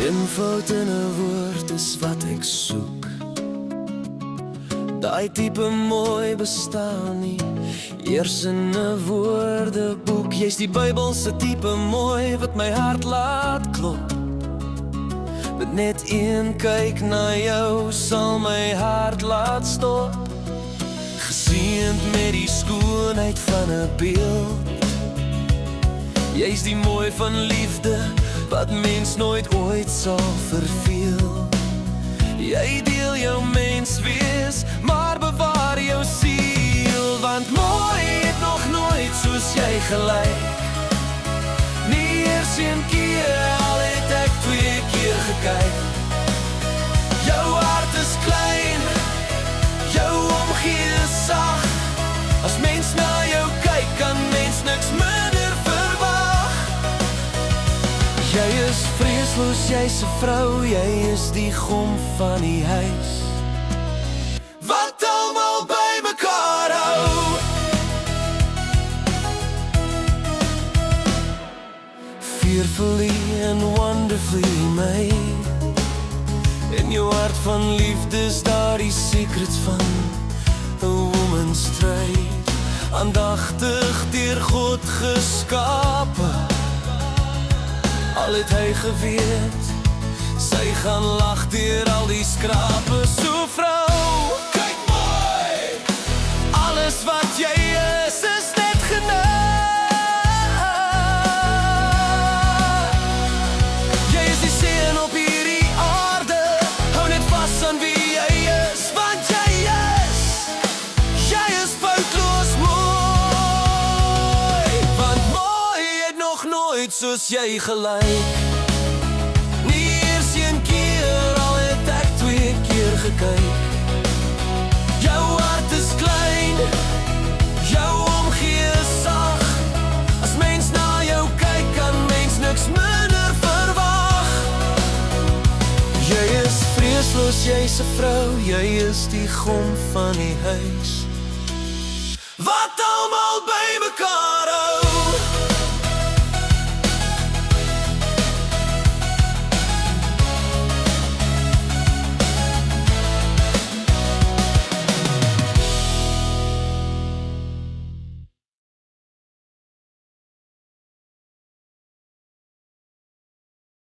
Eenvoud in 'n woord is wat ek soek. Daai tipe mooi bestaan nie eers in 'n woordeboek. Jy's die Bybelse tipe mooi wat my hart laat klop. Met net een kyk na jou sal my hart laat stop. Geseënd met die skoonheid van 'n beeld. Jy's die mooi van liefde wat mens nooit ooit sal verveel. Jy deel jou mens wees, maar bewaar jou siel. Want mooi het nog nooit soos jy gelyk. Nie eers een keer, al het ek 2 keer gekyk. Jou hart is klein, jou omgee is sag. As mens na jou kyk, kan mens niks minder verwag. Jy is vreesloos, jy's 'n vrou, jy is die gom van die huis wat almal by mekaar hou. Fearfully and wonderfully made. In jou hart van liefde is daar die secrets van a woman's trade. Aandagtig deur God geskape. Al het hy geweet, sy gaan lag deur al die skrape. So vrou, kyk mooi, alles wat jy is net genade. Jy is die seën op hierdie aarde, hou net vas aan wie jy is, want jy is foutloos mooi. Want mooi het nog nooit soos jy gelyk. Nie eers een keer, al het ek 2 keer gekyk. Jou hart is klein, jou omgee is sag. As mens na jou kyk, kan mens niks minder verwag. Jy is vreesloos, jy's 'n vrou, jy is die gom van die huis